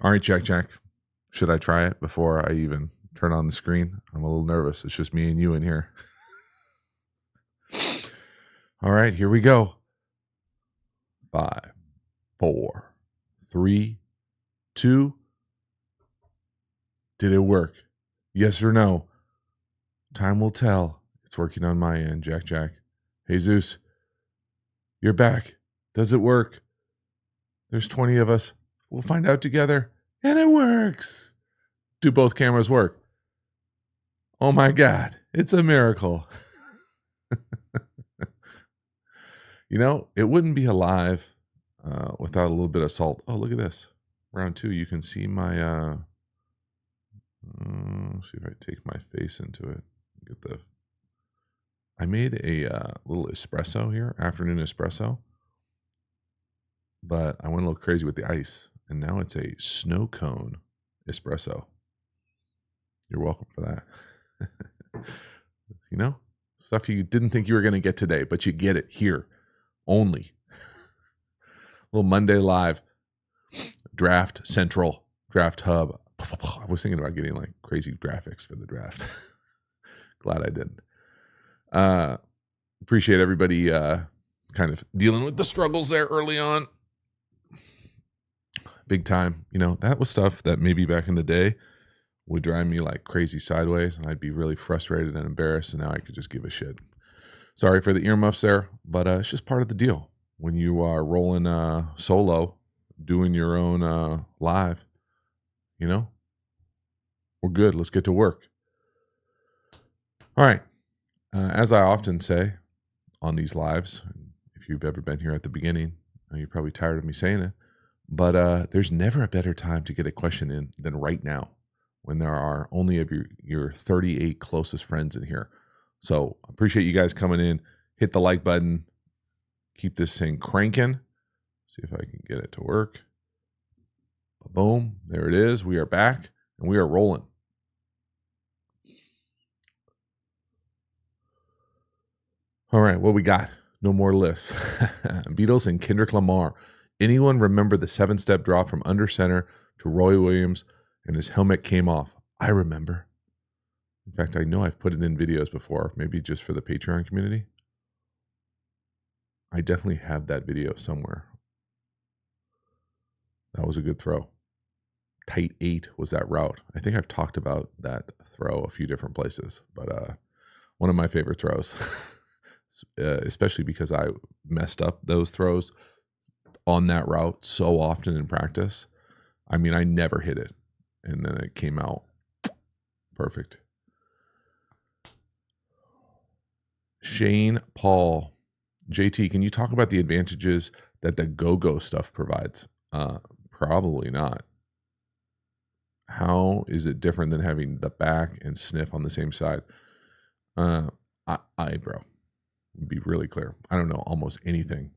All right, Jack. Should I try it before I even turn on the screen? I'm a little nervous. It's just me and you in here. All right, here we go. 5, 4, 3, 2. Did it work? Yes or no? Time will tell. It's working on my end, Jack. Jesus, you're back. Does it work? There's 20 of us. We'll find out together. And it works. Do both cameras work? Oh my God, it's a miracle. It wouldn't be alive without a little bit of salt. Oh, look at this. Round 2, you can see my, see if I take my face into it. I made a little espresso here, afternoon espresso, but I went a little crazy with the ice, and now it's a snow cone espresso. You're welcome for that. Stuff you didn't think you were going to get today, but you get it here only. Little Monday live, draft central, draft hub. I was thinking about getting like crazy graphics for the draft. Glad I didn't. Appreciate everybody kind of dealing with the struggles there early on. Big time. That was stuff that maybe back in the day would drive me like crazy sideways, and I'd be really frustrated and embarrassed, and now I could just give a shit. Sorry for the earmuffs there, but it's just part of the deal. When you are rolling solo, doing your own live, we're good. Let's get to work. All right. As I often say on these lives, if you've ever been here at the beginning, you're probably tired of me saying it, but there's never a better time to get a question in than right now, when there are only of your 38 closest friends in here. So I appreciate you guys coming in. Hit the like button. Keep this thing cranking. See if I can get it to work. Boom. There it is. We are back and we are rolling. All right. What we got? No more lists. Beatles and Kendrick Lamar. Anyone remember the 7-step drop from under center to Roy Williams and his helmet came off? I remember. In fact, I know I've put it in videos before, maybe just for the Patreon community. I definitely have that video somewhere. That was a good throw. Tight 8 was that route. I think I've talked about that throw a few different places, but one of my favorite throws, especially because I messed up those throws on that route so often in practice. I mean, I never hit it, and then it came out perfect. Shane Paul. JT, can you talk about the advantages that the go-go stuff provides? Probably not. How is it different than having the back and sniff on the same side? Bro, be really clear. I don't know almost anything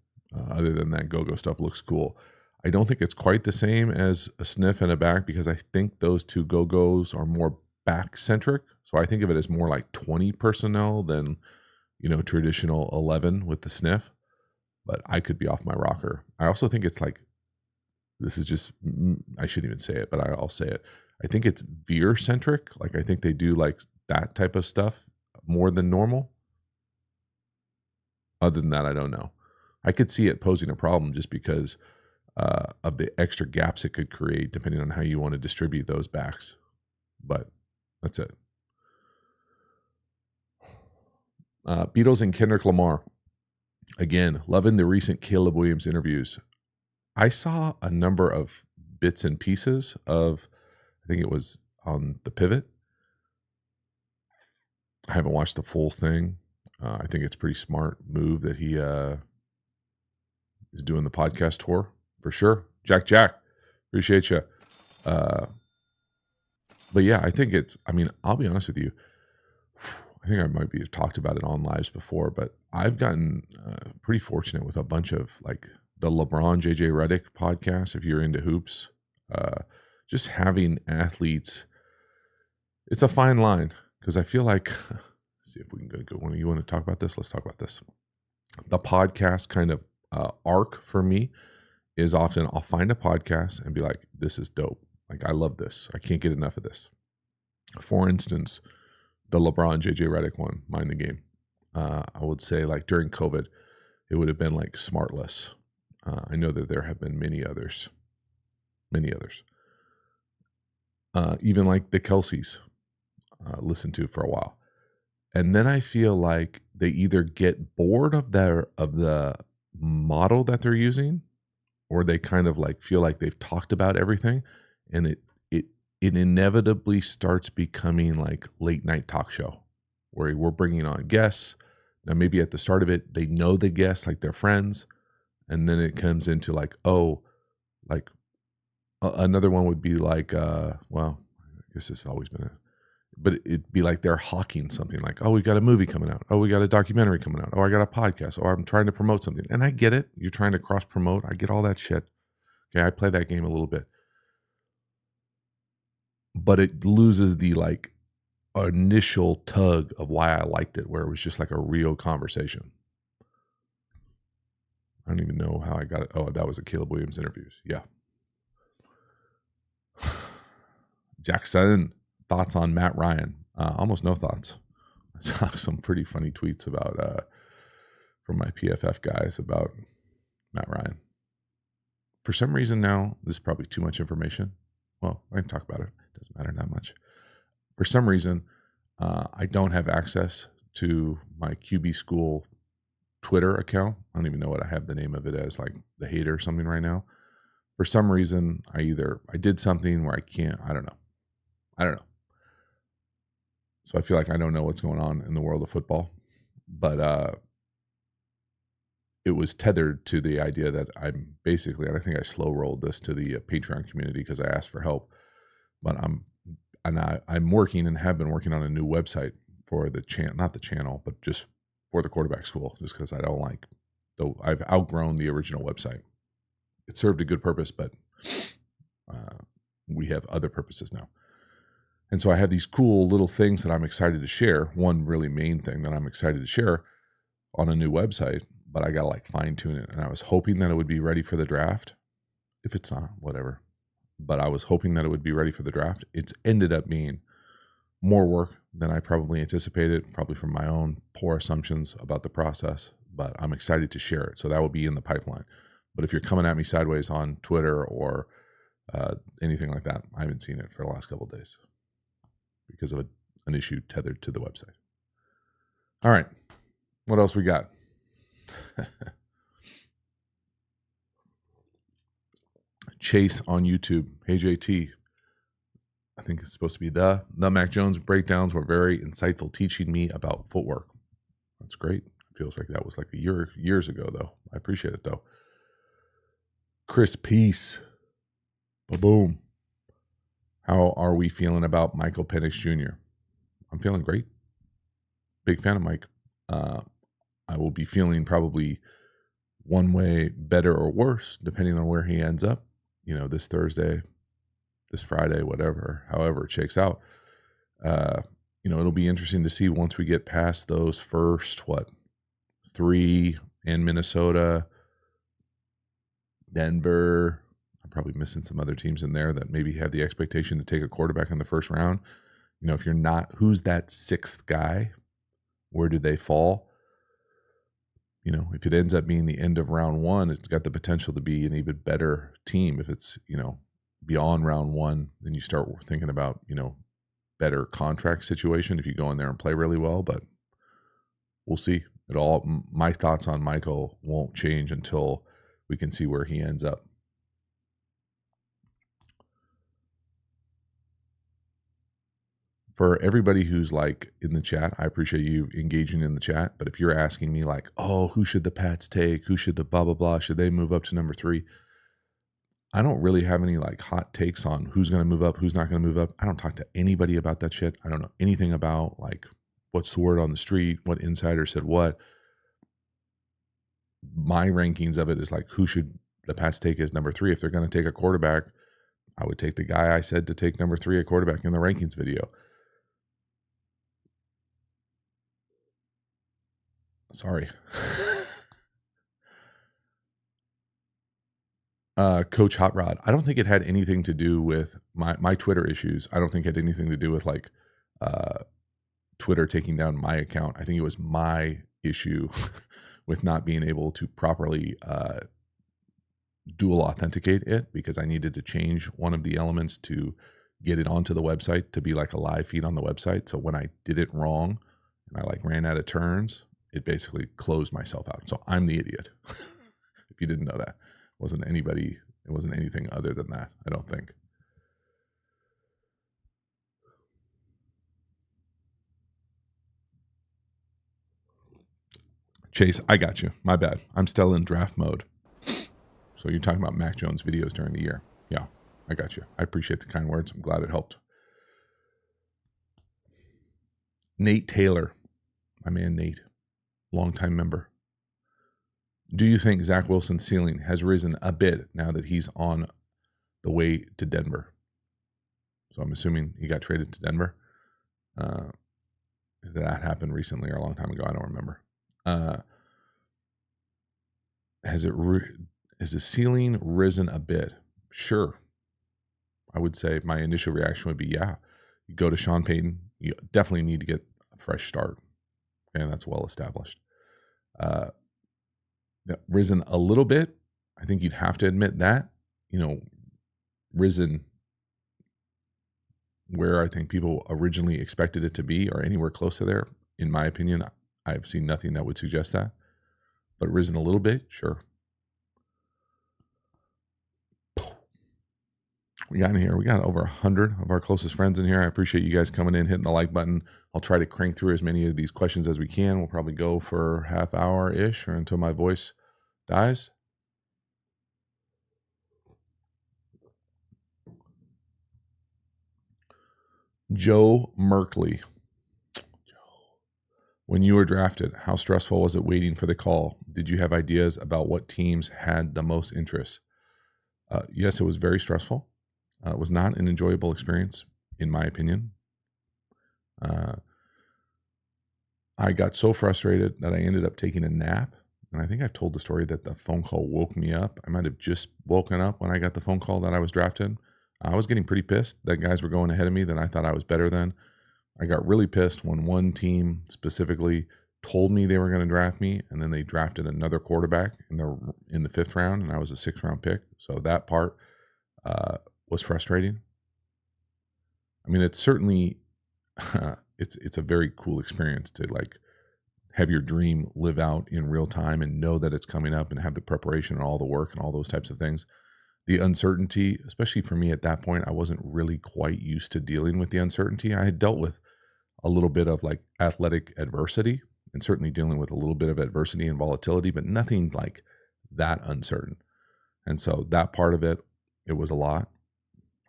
other than that go-go stuff looks cool. I don't think it's quite the same as a sniff and a back, because I think those two go-go's are more back-centric. So I think of it as more like 20 personnel than traditional 11 with the sniff, but I could be off my rocker. I also think it's like, this is just, I shouldn't even say it, but I'll say it. I think it's veer centric. Like, I think they do like that type of stuff more than normal. Other than that, I don't know. I could see it posing a problem just because of the extra gaps it could create depending on how you want to distribute those backs. But that's it. Beatles and Kendrick Lamar. Again, loving the recent Caleb Williams interviews. I saw a number of bits and pieces of, I think it was on the Pivot. I haven't watched the full thing. I think it's a pretty smart move that he is doing the podcast tour for sure. Jack, appreciate you. But yeah, I think I'll be honest with you. I think I might be talked about it on lives before, but I've gotten pretty fortunate with a bunch of like the LeBron JJ Redick podcast. If you're into hoops, just having athletes, it's a fine line, because I feel like, let's see if we can go. When you want to talk about this, let's talk about this. The podcast kind of arc for me is often I'll find a podcast and be like, this is dope. Like, I love this. I can't get enough of this. For instance, the LeBron JJ Redick one, Mind the Game. I would say, like, during COVID, it would have been like Smartless. I know that there have been many others. Even like the Kelseys, listened to for a while. And then I feel like they either get bored of the model that they're using, or they kind of like feel like they've talked about everything, and it inevitably starts becoming like late night talk show where we're bringing on guests. Now, maybe at the start of it, they know the guests, like they're friends. And then it comes into like, oh, like another one would be like, well, I guess it's always been but it'd be like they're hawking something like, oh, we got a movie coming out. Oh, we got a documentary coming out. Oh, I got a podcast. Oh, I'm trying to promote something. And I get it. You're trying to cross promote. I get all that shit. Okay. I play that game a little bit, but it loses the like initial tug of why I liked it, where it was just like a real conversation. I don't even know how I got it. Oh, that was a Caleb Williams interviews. Yeah. Jackson, thoughts on Matt Ryan? Almost no thoughts. I saw some pretty funny tweets about from my PFF guys about Matt Ryan. For some reason now, this is probably too much information. Well, I can talk about it. It doesn't matter that much. For some reason, I don't have access to my QB school Twitter account. I don't even know what I have the name of it as, like the hater or something right now. For some reason, I did something where I can't, I don't know. So I feel like I don't know what's going on in the world of football, but it was tethered to the idea that I'm basically, and I think I slow rolled this to the Patreon community because I asked for help, but I'm working and have been working on a new website for the not the channel, but just for the quarterback school, just because I don't like, though I've outgrown the original website. It served a good purpose, but we have other purposes now. And so I have these cool little things that I'm excited to share. One really main thing that I'm excited to share on a new website, but I got to like fine tune it. And I was hoping that it would be ready for the draft. If it's not, whatever. But I was hoping that it would be ready for the draft. It's ended up being more work than I probably anticipated, probably from my own poor assumptions about the process, but I'm excited to share it. So that will be in the pipeline. But if you're coming at me sideways on Twitter or anything like that, I haven't seen it for the last couple of days because of an issue tethered to the website. All right. What else we got? Chase on YouTube. Hey, JT. I think it's supposed to be the Mac Jones breakdowns were very insightful, teaching me about footwork. That's great. It feels like that was like years ago, though. I appreciate it, though. Chris Peace. Boom. How are we feeling about Michael Penix Jr.? I'm feeling great. Big fan of Mike. I will be feeling probably one way better or worse, depending on where he ends up, this Thursday, this Friday, whatever, however it shakes out. It'll be interesting to see once we get past those first, 3 in Minnesota, Denver. I'm probably missing some other teams in there that maybe have the expectation to take a quarterback in the first round. If you're not, who's that 6th guy? Where do they fall? If it ends up being the end of round 1, it's got the potential to be an even better team. If it's, beyond round 1, then you start thinking about, better contract situation if you go in there and play really well, but we'll see. My thoughts on Michael won't change until we can see where he ends up. For everybody who's like in the chat, I appreciate you engaging in the chat. But if you're asking me like, oh, who should the Pats take? Who should the blah, blah, blah? Should they move up to number 3? I don't really have any like hot takes on who's going to move up, who's not going to move up. I don't talk to anybody about that shit. I don't know anything about like what's the word on the street, what insider said what. My rankings of it is like, who should the Pats take as number 3? If they're going to take a quarterback, I would take the guy I said to take number 3 at quarterback in the rankings video. Sorry. Coach Hot Rod. I don't think it had anything to do with my Twitter issues. I don't think it had anything to do with like Twitter taking down my account. I think it was my issue with not being able to properly dual authenticate it, because I needed to change one of the elements to get it onto the website to be like a live feed on the website. So when I did it wrong and I like ran out of turns, it basically closed myself out. So I'm the idiot. If you didn't know that, it wasn't anything other than that, I don't think. Chase, I got you. My bad. I'm still in draft mode. So you're talking about Mac Jones videos during the year. Yeah, I got you. I appreciate the kind words. I'm glad it helped. Nate Taylor, my man Nate, longtime member. Do you think Zach Wilson's ceiling has risen a bit now that he's on the way to Denver? So I'm assuming he got traded to Denver. That happened recently or a long time ago. I don't remember. Has the ceiling risen a bit? Sure. I would say my initial reaction would be, yeah. You go to Sean Payton, you definitely need to get a fresh start. And that's well established. Risen a little bit. I think you'd have to admit that. Risen where I think people originally expected it to be or anywhere close to there. In my opinion, I've seen nothing that would suggest that. But risen a little bit, sure. We got in here. We got over 100 of our closest friends in here. I appreciate you guys coming in, hitting the like button. I'll try to crank through as many of these questions as we can. We'll probably go for half hour-ish or until my voice dies. Joe Merkley. When you were drafted, how stressful was it waiting for the call? Did you have ideas about what teams had the most interest? Yes, it was very stressful. It was not an enjoyable experience, in my opinion. I got so frustrated that I ended up taking a nap. And I think I've told the story that the phone call woke me up. I might have just woken up when I got the phone call that I was drafted. I was getting pretty pissed that guys were going ahead of me that I thought I was better than. I got really pissed when one team specifically told me they were going to draft me, and then they drafted another quarterback in the 5th round, and I was a 6th round pick. So that part was frustrating. I mean, it's certainly it's a very cool experience to like have your dream live out in real time and know that it's coming up and have the preparation and all the work and all those types of things. The uncertainty, especially for me at that point, I wasn't really quite used to dealing with the uncertainty. I had dealt with a little bit of like athletic adversity and certainly dealing with a little bit of adversity and volatility, but nothing like that uncertain. And so that part of it was a lot.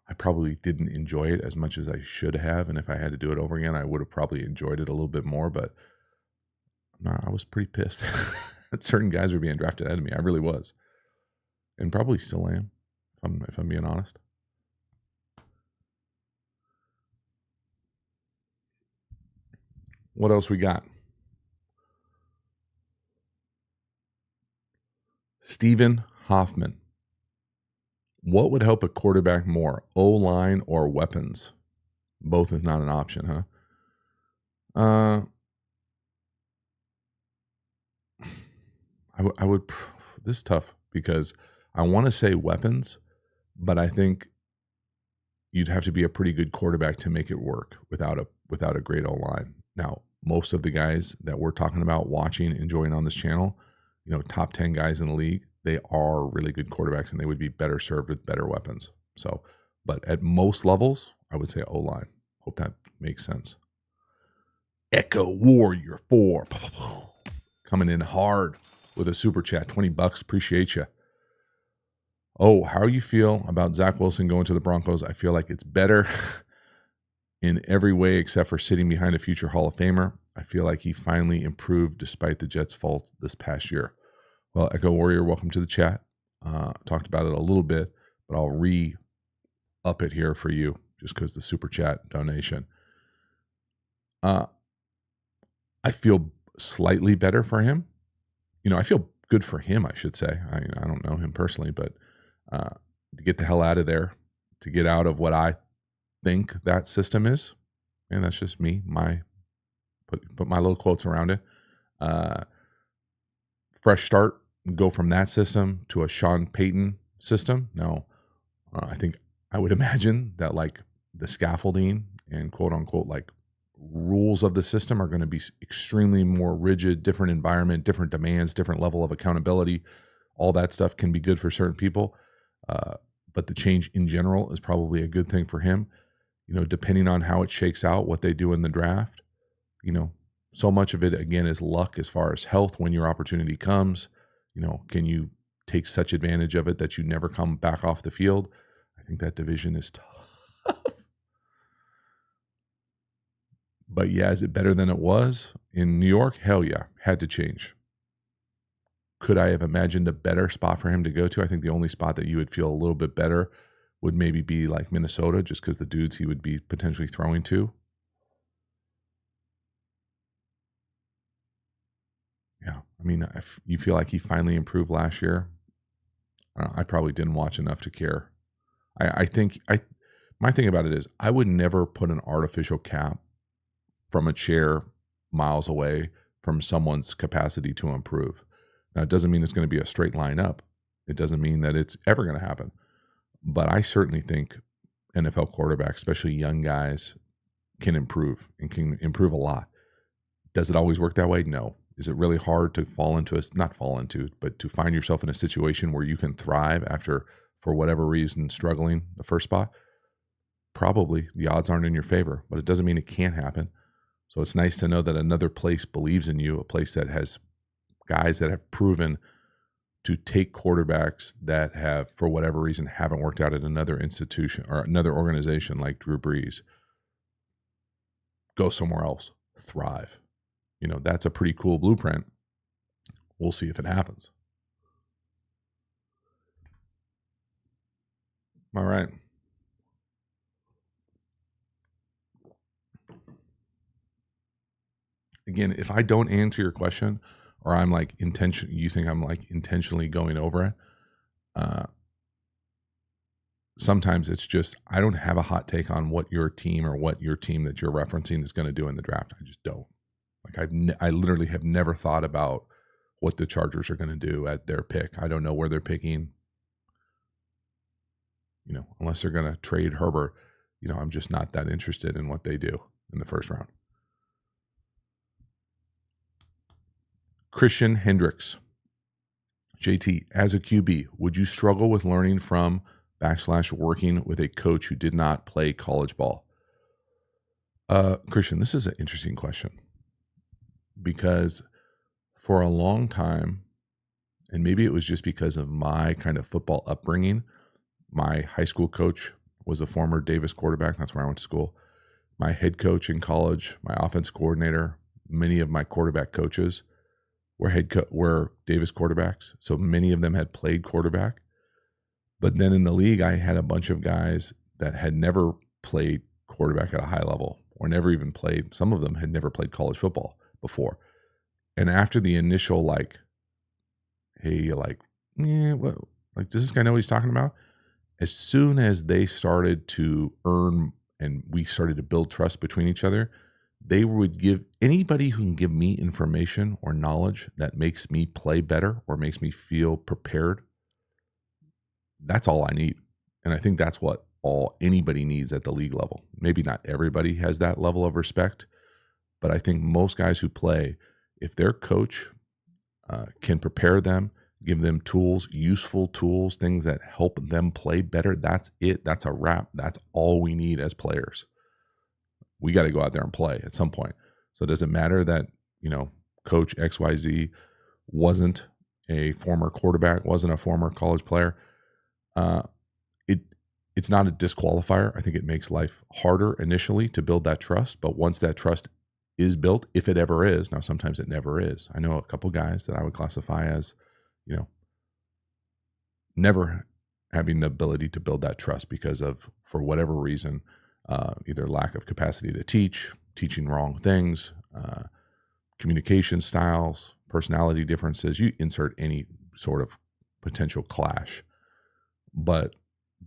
I probably didn't enjoy it as much as I should have. And if I had to do it over again, I would have probably enjoyed it a little bit more, but no, I was pretty pissed that certain guys were being drafted ahead of me. I really was. And probably still am, if I'm being honest. What else we got? Stephen Hoffman. What would help a quarterback more, O-line or weapons? Both is not an option, huh? I would. This is tough because I want to say weapons, but I think you'd have to be a pretty good quarterback to make it work without a great O-line. Now, most of the guys that we're talking about watching, enjoying on this channel, top 10 guys in the league, they are really good quarterbacks and they would be better served with better weapons. So, but at most levels, I would say O-line. Hope that makes sense. Echo Warrior 4 coming in hard with a super chat, $20. Appreciate you. Oh, how you feel about Zach Wilson going to the Broncos? I feel like it's better in every way except for sitting behind a future Hall of Famer. I feel like he finally improved despite the Jets' faults this past year. Well, Echo Warrior, welcome to the chat. Talked about it a little bit, but I'll re-up it here for you just because the super chat donation. I feel slightly better for him. I feel good for him, I should say. I don't know him personally, but to get the hell out of there, to get out of what I think that system is. And that's just me, put my little quotes around it. Fresh start, go from that system to a Sean Payton system. No, I think I would imagine that like the scaffolding and quote unquote like rules of the system are going to be extremely more rigid, different environment, different demands, different level of accountability. All that stuff can be good for certain people. But the change in general is probably a good thing for him, depending on how it shakes out, what they do in the draft. So much of it, again, is luck as far as health when your opportunity comes. Can you take such advantage of it that you never come back off the field? I think that division is tough. But yeah, is it better than it was in New York? Hell yeah, had to change. Could I have imagined a better spot for him to go to? I think the only spot that you would feel a little bit better would maybe be like Minnesota, just because the dudes he would be potentially throwing to. Yeah, I mean, if you feel like he finally improved last year, I probably didn't watch enough to care. I think my thing about it is I would never put an artificial cap from a chair miles away from someone's capacity to improve. Now, it doesn't mean it's going to be a straight line up. It doesn't mean that it's ever going to happen. But I certainly think NFL quarterbacks, especially young guys, can improve and can improve a lot. Does it always work that way? No. Is it really hard to but to find yourself in a situation where you can thrive after, for whatever reason, struggling the first spot? Probably. The odds aren't in your favor, but it doesn't mean it can't happen. So it's nice to know that another place believes in you, a place that has guys that have proven to take quarterbacks that have, for whatever reason, haven't worked out at another institution or another organization like Drew Brees. Go somewhere else, thrive. That's a pretty cool blueprint. We'll see if it happens. All right. Again, if I don't answer your question, or I'm like you think I'm like intentionally going over it, sometimes it's just I don't have a hot take on what your team that you're referencing is going to do in the draft. I just don't. Like I literally have never thought about what the Chargers are going to do at their pick. I don't know where they're picking. Unless they're going to trade Herbert, I'm just not that interested in what they do in the first round. Christian Hendricks. JT, as a QB, would you struggle with learning from / working with a coach who did not play college ball? Christian, this is an interesting question because for a long time, and maybe it was just because of my kind of football upbringing, my high school coach was a former Davis quarterback. That's where I went to school. My head coach in college, my offense coordinator, many of my quarterback coaches were Davis quarterbacks. So many of them had played quarterback. But then in the league, I had a bunch of guys that had never played quarterback at a high level or never even played. Some of them had never played college football before. And after the initial hey, does this guy know what he's talking about? As soon as they started to earn and we started to build trust between each other, they would give anybody who can give me information or knowledge that makes me play better or makes me feel prepared. That's all I need. And I think that's what anybody needs at the league level. Maybe not everybody has that level of respect, but I think most guys who play, if their coach can prepare them, give them tools, useful tools, things that help them play better, that's it. That's a wrap. That's all we need as players. We got to go out there and play at some point. So does it matter that, Coach XYZ wasn't a former quarterback, wasn't a former college player? It's not a disqualifier. I think it makes life harder initially to build that trust. But once that trust is built, if it ever is, now sometimes it never is. I know a couple guys that I would classify as, never having the ability to build that trust because of, for whatever reason, either lack of capacity to teaching wrong things, communication styles, personality differences. You insert any sort of potential clash. but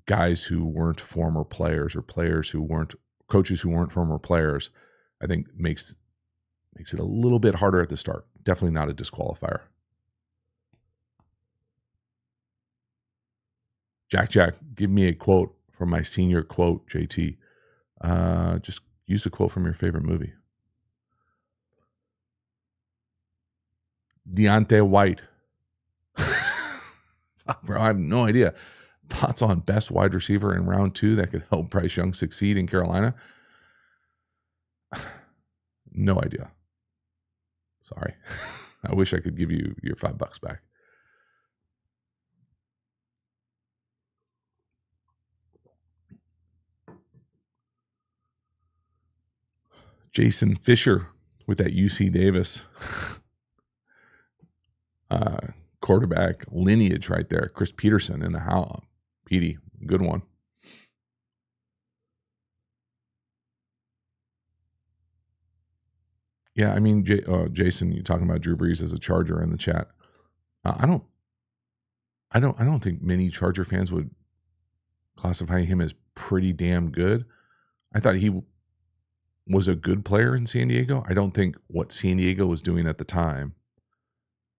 guys who weren't former players or coaches who weren't former players, I think makes it a little bit harder at the start. Definitely not a disqualifier. Jack, give me a quote from my senior quote, JT. Just use a quote from your favorite movie. Deontay White. Fuck, bro, I have no idea. Thoughts on best wide receiver in round 2 that could help Bryce Young succeed in Carolina? No idea. Sorry. I wish I could give you your $5 back. Jason Fisher with that UC Davis quarterback lineage right there. Chris Peterson in the house. Petey, good one. Yeah, I mean, Jason, you talking about Drew Brees as a Charger in the chat. I don't think many Charger fans would classify him as pretty damn good. I thought he was a good player in San Diego. I don't think what San Diego was doing at the time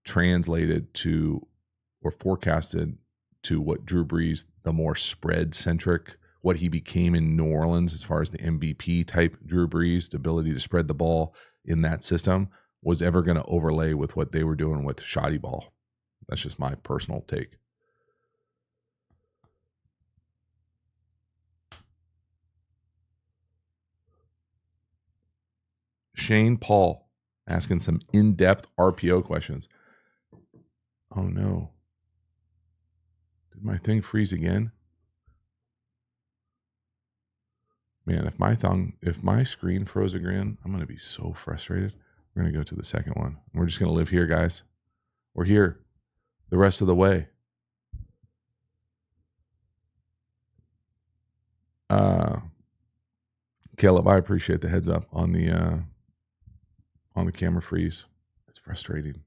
translated to or forecasted to what Drew Brees, the more spread-centric, what he became in New Orleans as far as the MVP type Drew Brees, the ability to spread the ball in that system, was ever going to overlay with what they were doing with shoddy ball. That's just my personal take. Shane Paul asking some in-depth RPO questions. Oh no. Did my thing freeze again? Man, if my screen froze again, I'm going to be so frustrated. We're going to go to the second one. We're just going to live here, guys. We're here the rest of the way. Caleb, I appreciate the heads up on the camera freeze. It's frustrating.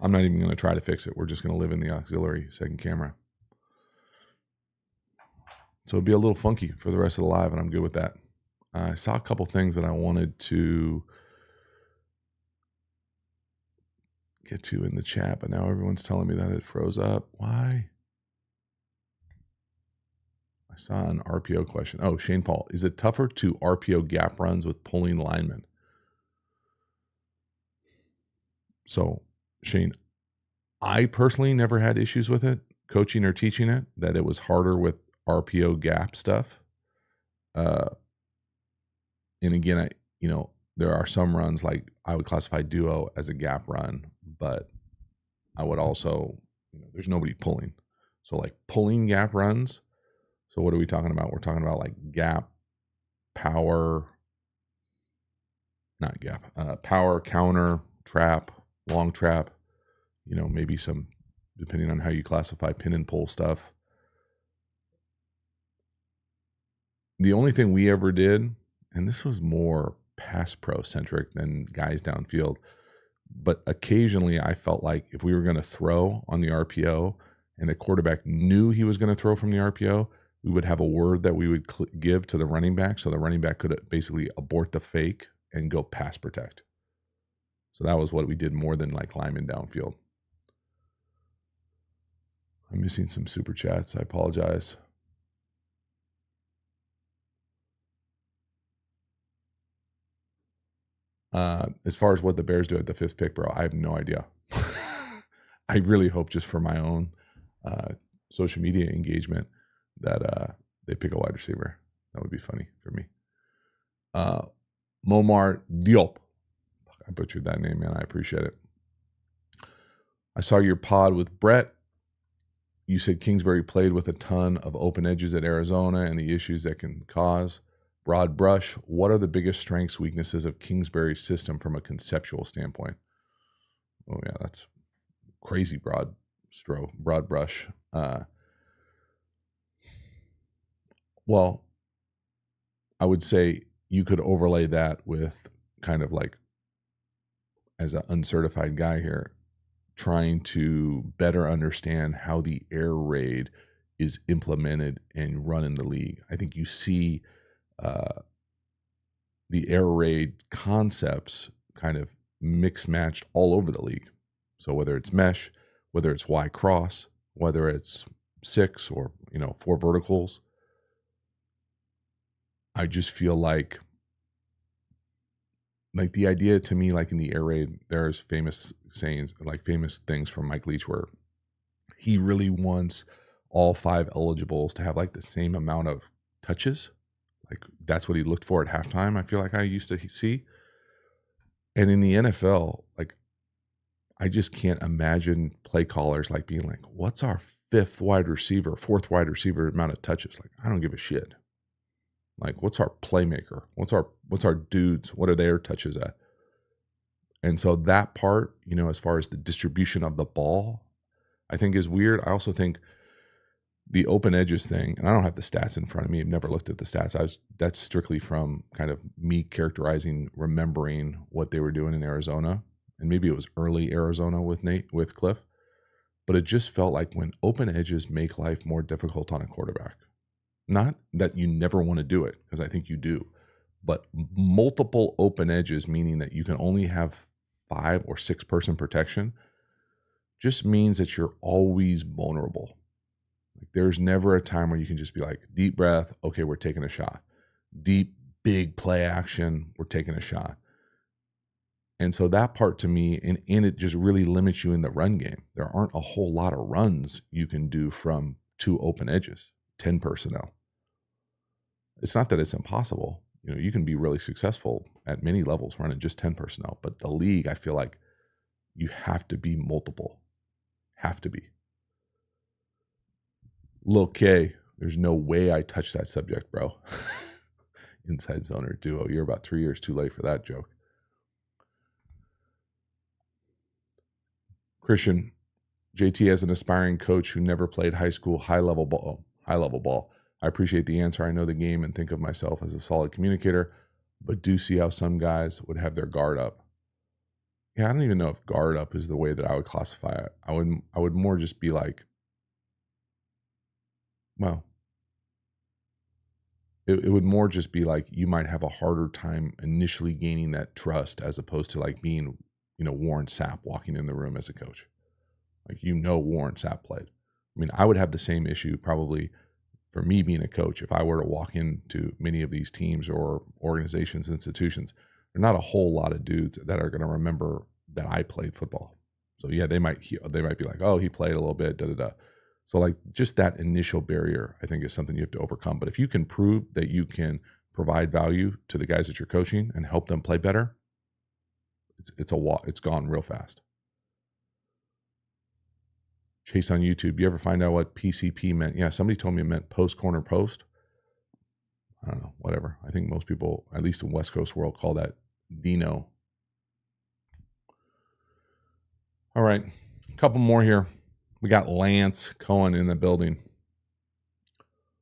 I'm not even going to try to fix it. We're just going to live in the auxiliary second camera. So it'll be a little funky for the rest of the live, and I'm good with that. I saw a couple things that I wanted to get to in the chat, but now everyone's telling me that it froze up. Why? I saw an RPO question. Oh, Shane Paul. Is it tougher to RPO gap runs with pulling linemen? So, Shane, I personally never had issues with it, coaching or teaching it, that it was harder with RPO gap stuff. And again, there are some runs like I would classify duo as a gap run, but I would also, there's nobody pulling. So like pulling gap runs. So what are we talking about? We're talking about like gap, power, not gap, power, counter, trap, long trap, maybe some, depending on how you classify pin and pull stuff. The only thing we ever did, and this was more pass pro centric than guys downfield, but occasionally I felt like if we were going to throw on the RPO and the quarterback knew he was going to throw from the RPO, we would have a word that we would give to the running back, so the running back could basically abort the fake and go pass protect. So that was what we did more than like lineman downfield. I'm missing some super chats. I apologize. As far as what the Bears do at the 5th pick, bro, I have no idea. I really hope, just for my own social media engagement, that they pick a wide receiver. That would be funny for me. Momar Diop. I butchered that name, man. I appreciate it. I saw your pod with Brett. You said Kingsbury played with a ton of open edges at Arizona and the issues that can cause. Broad brush, what are the biggest strengths, weaknesses of Kingsbury's system from a conceptual standpoint? Oh, yeah, that's crazy broad brush. Well, I would say you could overlay that with kind of like, as an uncertified guy here, trying to better understand how the air raid is implemented and run in the league. I think you see the air raid concepts kind of mix matched all over the league. So whether it's mesh, whether it's Y cross, whether it's 6 or 4 verticals, I just feel like the idea to me, like in the air raid, there's famous sayings, like famous things from Mike Leach, where he really wants all 5 eligibles to have like the same amount of touches. Like that's what he looked for at halftime. I feel like I used to see. And in the NFL, like I just can't imagine play callers like being like, what's our 4th wide receiver amount of touches? Like, I don't give a shit. Like, what's our playmaker? What's our dudes? What are their touches at? And so that part, as far as the distribution of the ball, I think is weird. I also think the open edges thing, and I don't have the stats in front of me. I've never looked at the stats. That's strictly from kind of me remembering what they were doing in Arizona. And maybe it was early Arizona with Cliff. But it just felt like when open edges make life more difficult on a quarterback. Not that you never want to do it, because I think you do, but multiple open edges, meaning that you can only have 5 or 6 person protection, just means that you're always vulnerable. Like there's never a time where you can just be like, deep breath, okay, we're taking a shot. Deep, big play action, we're taking a shot. And so that part to me, and it just really limits you in the run game. There aren't a whole lot of runs you can do from 2 open edges, 10 personnel. It's not that it's impossible. You can be really successful at many levels running just 10 personnel, but the league, I feel like you have to be multiple. Have to be. Lil K, there's no way I touched that subject, bro. Inside Zoner Duo. You're about 3 years too late for that joke. Christian, JT as an aspiring coach who never played high school high level ball. I appreciate the answer. I know the game and think of myself as a solid communicator, but do see how some guys would have their guard up. Yeah, I don't even know if guard up is the way that I would classify it. I would more just be like, well, it would more just be like you might have a harder time initially gaining that trust as opposed to like being, Warren Sapp walking in the room as a coach. Like, Warren Sapp played. I mean, I would have the same issue probably for me being a coach. If I were to walk into many of these teams or organizations, institutions, there are not a whole lot of dudes that are going to remember that I played football. So yeah, they might be like, oh, he played a little bit, So like just that initial barrier, I think is something you have to overcome. But if you can prove that you can provide value to the guys that you're coaching and help them play better, it's gone real fast. Chase on YouTube, you ever find out what PCP meant? Yeah, somebody told me it meant post corner post. I don't know, whatever. I think most people, at least in West Coast world, call that Dino. All right, a couple more here. We got Lance Cohen in the building.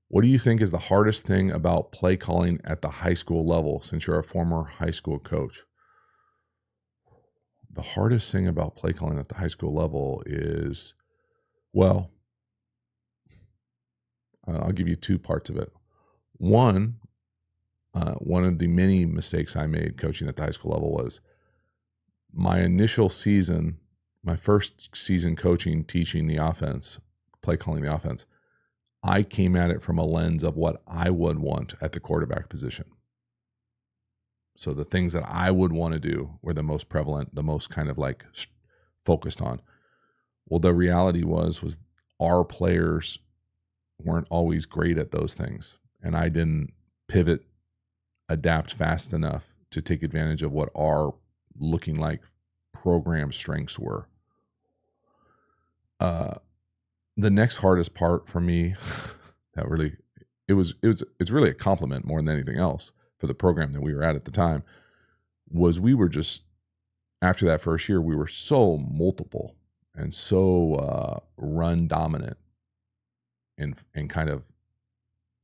What do you think is the hardest thing about play calling at the high school level, since you're a former high school coach? The hardest thing about play calling at the high school level is, well, I'll give you 2 parts of it. One of the many mistakes I made coaching at the high school level was my initial season, my first season coaching, teaching the offense, play calling the offense. I came at it from a lens of what I would want at the quarterback position. So the things that I would want to do were the most prevalent, the most kind of like focused on. Well, the reality was our players weren't always great at those things. And I didn't pivot, adapt fast enough to take advantage of what our looking like program strengths were. The next hardest part for me, it's really a compliment more than anything else for the program that we were at the time, was we were just, after that first year, we were so multiple and so run dominant and kind of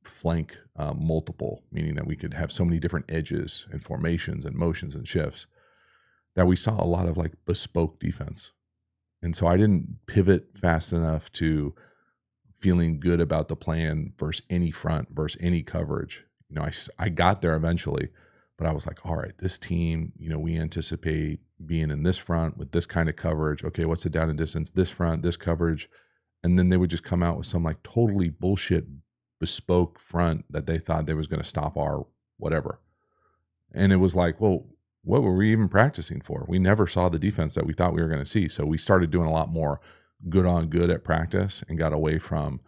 flank multiple, meaning that we could have so many different edges and formations and motions and shifts, that we saw a lot of like bespoke defense. And so I didn't pivot fast enough to feeling good about the plan versus any front versus any coverage. I got there eventually, but I was like, all right, this team, we anticipate being in this front with this kind of coverage. Okay, what's the down and distance? This front, this coverage. And then they would just come out with some like totally bullshit bespoke front that they thought they was going to stop our whatever. And it was like, well, what were we even practicing for? We never saw the defense that we thought we were going to see. So we started doing a lot more good on good at practice and got away from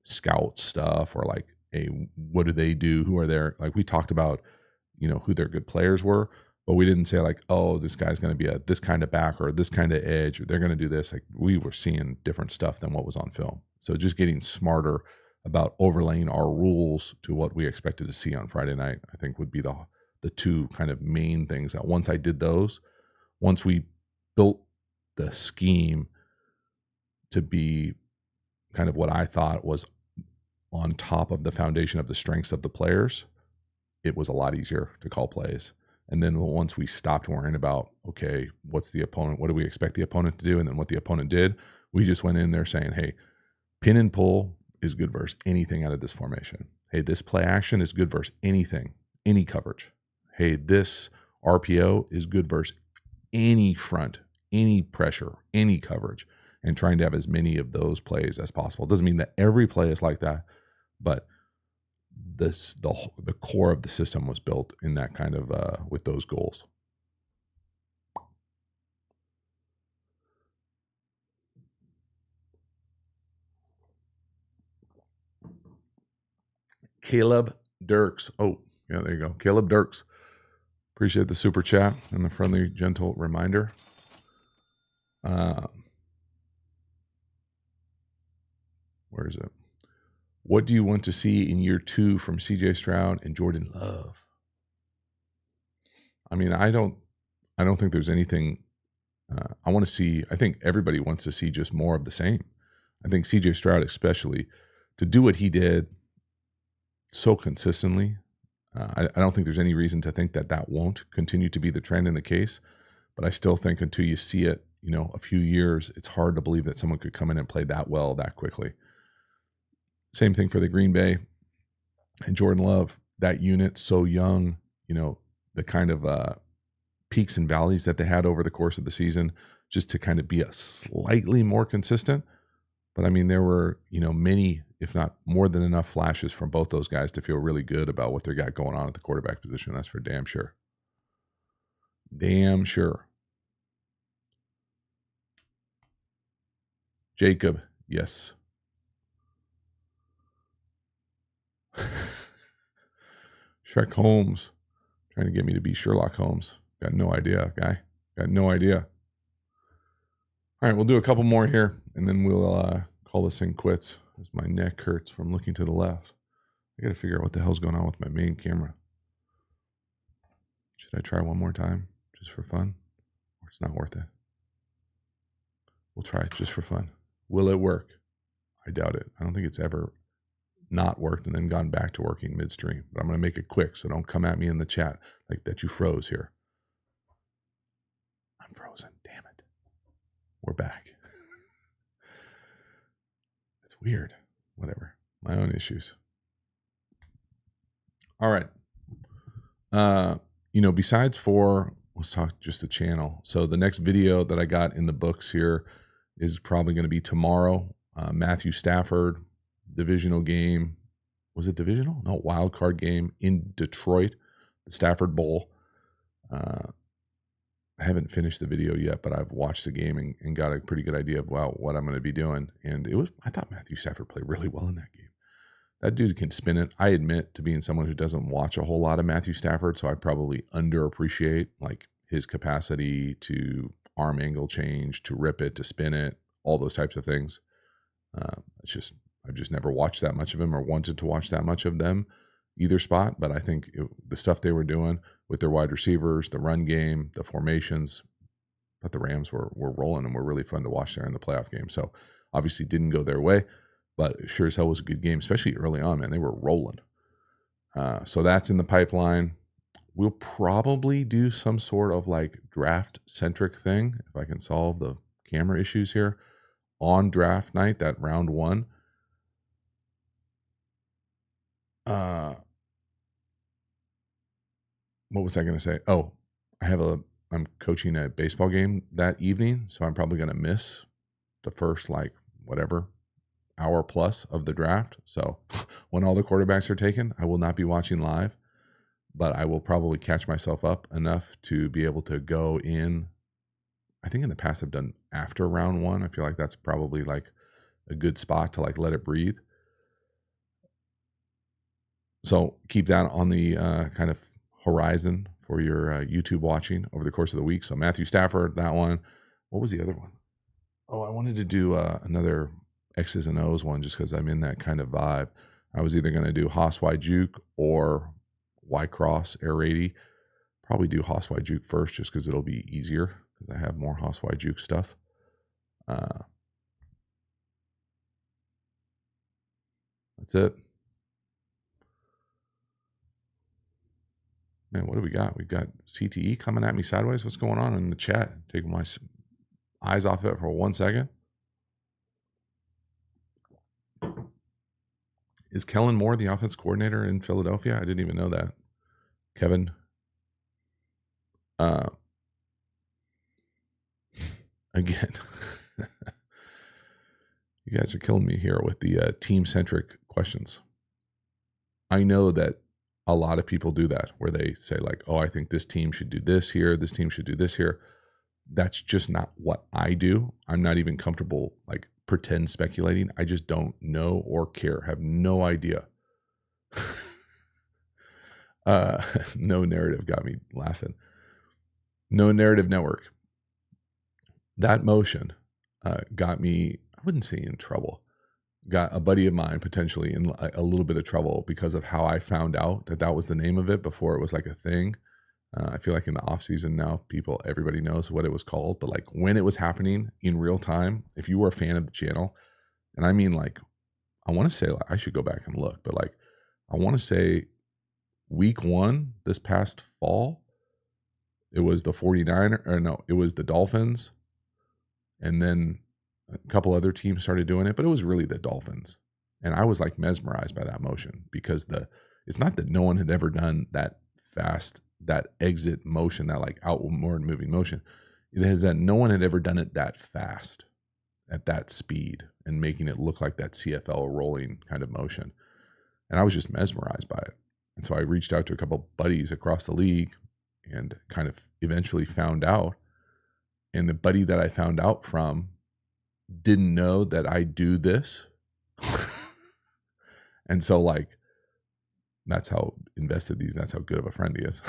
scout stuff or like, hey, what do they do? Who are there? Like we talked about, who their good players were, but we didn't say like, oh, this guy's going to be this kind of back or this kind of edge, or they're going to do this. Like we were seeing different stuff than what was on film. So just getting smarter about overlaying our rules to what we expected to see on Friday night, I think would be the two kind of main things that once I did those, once we built the scheme to be kind of what I thought was on top of the foundation of the strengths of the players, it was a lot easier to call plays. And then once we stopped worrying about, okay, what's the opponent? What do we expect the opponent to do? And then what the opponent did, we just went in there saying, hey, pin and pull is good versus anything out of this formation. Hey, this play action is good versus anything, any coverage. Hey, this RPO is good versus any front, any pressure, any coverage, and trying to have as many of those plays as possible. It doesn't mean that every play is like that, but the core of the system was built in that kind of with those goals. Caleb Dirks. Oh, yeah, there you go. Caleb Dirks. Appreciate the super chat and the friendly, gentle reminder. Where is it? What do you want to see in year 2 from CJ Stroud and Jordan Love? I mean, I don't think there's anything I want to see. I think everybody wants to see just more of the same. I think CJ Stroud, especially, to do what he did so consistently, I don't think there's any reason to think that won't continue to be the trend in the case. But I still think until you see it, a few years, it's hard to believe that someone could come in and play that well that quickly. Same thing for the Green Bay and Jordan Love. That unit, so young, the kind of peaks and valleys that they had over the course of the season, just to kind of be a slightly more consistent. But I mean, there were, many, if not more than enough flashes from both those guys to feel really good about what they got going on at the quarterback position. That's for damn sure. Damn sure. Jacob, yes. Shrek Holmes trying to get me to be Sherlock Holmes. Got no idea, guy. Got no idea. All right, we'll do a couple more here, and then we'll call this thing quits. As my neck hurts from looking to the left. I got to figure out what the hell's going on with my main camera. Should I try one more time just for fun? Or it's not worth it? We'll try it just for fun. Will it work? I doubt it. I don't think it's ever not worked and then gone back to working midstream. But I'm going to make it quick, so don't come at me in the chat like that you froze here. I'm frozen. Damn it. We're back. It's weird. Whatever. My own issues. All right. Besides let's talk just the channel. So the next video that I got in the books here is probably going to be tomorrow. Matthew Stafford, divisional game. Was it divisional? No, wild card game in Detroit, the Stafford Bowl. I haven't finished the video yet, but I've watched the game and got a pretty good idea of what I'm going to be doing. And I thought Matthew Stafford played really well in that game. That dude can spin it. I admit to being someone who doesn't watch a whole lot of Matthew Stafford, so I probably underappreciate like his capacity to arm angle change, to rip it, to spin it, all those types of things. I've just never watched that much of him or wanted to watch that much of them, either spot. But I think the stuff they were doing with their wide receivers, the run game, the formations, but the Rams were rolling and were really fun to watch there in the playoff game. So obviously didn't go their way, but sure as hell was a good game, especially early on, man. They were rolling. So that's in the pipeline. We'll probably do some sort of like draft-centric thing if I can solve the camera issues here on draft night, that round one. What was I going to say? Oh, I'm coaching a baseball game that evening, so I'm probably going to miss the first, like, whatever, hour plus of the draft. So when all the quarterbacks are taken, I will not be watching live, but I will probably catch myself up enough to be able to go in. I think in the past I've done after round one. I feel like that's probably like a good spot to like let it breathe. So keep that on the kind of horizon for your YouTube watching over the course of the week. So Matthew Stafford, that one. What was the other one? Oh, I wanted to do another X's and O's one just because I'm in that kind of vibe. I was either going to do Haas Y Juke or Y Cross Air Rady. Probably do Haas Y Juke first just because it'll be easier because I have more Haas Y Juke stuff. That's it. Man, what do we got? We've got CTE coming at me sideways. What's going on in the chat? Taking my eyes off it for 1 second. Is Kellen Moore the offense coordinator in Philadelphia? I didn't even know that. Kevin. Again, you guys are killing me here with the team-centric questions. I know that a lot of people do that where they say like, oh, I think this team should do this here. This team should do this here. That's just not what I do. I'm not even comfortable like pretend speculating. I just don't know or care. Have no idea. No narrative got me laughing. No Narrative Network. That motion got me, I wouldn't say in trouble, got a buddy of mine potentially in a little bit of trouble because of how I found out that that was the name of it before it was like a thing. I feel like in the off season now, everybody knows what it was called, but like when it was happening in real time, if you were a fan of the channel, and I mean like, I want to say, like, I should go back and look, but like, I want to say week 1 this past fall, it was the 49er, or no, it was the Dolphins. And then a couple other teams started doing it, but it was really the Dolphins. And I was like mesmerized by that motion because it's not that no one had ever done that fast, that exit motion, that like outward moving motion. It is that no one had ever done it that fast at that speed and making it look like that CFL rolling kind of motion. And I was just mesmerized by it. And so I reached out to a couple buddies across the league and kind of eventually found out. And the buddy that I found out from didn't know that I do this. And so like, that's how invested that's how good of a friend he is.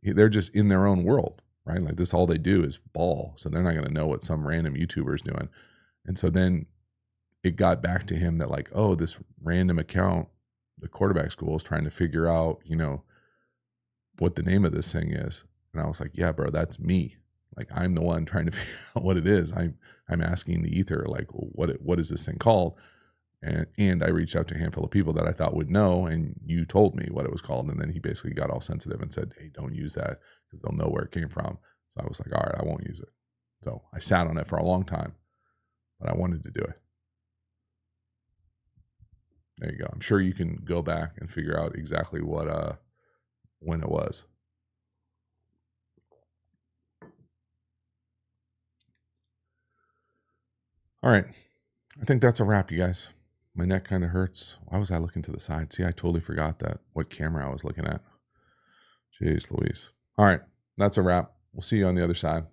They're just in their own world, right? Like this, all they do is ball. So they're not going to know what some random YouTuber is doing. And so then it got back to him that like, oh, this random account, the quarterback school is trying to figure out, what the name of this thing is. And I was like, yeah, bro, that's me. Like I'm the one trying to figure out what it is. I'm asking the ether, like, well, what is this thing called? And I reached out to a handful of people that I thought would know, and you told me what it was called. And then he basically got all sensitive and said, hey, don't use that because they'll know where it came from. So I was like, all right, I won't use it. So I sat on it for a long time, but I wanted to do it. There you go. I'm sure you can go back and figure out exactly when it was. All right. I think that's a wrap, you guys. My neck kind of hurts. Why was I looking to the side? See, I totally forgot what camera I was looking at. Jeez Louise. All right. That's a wrap. We'll see you on the other side.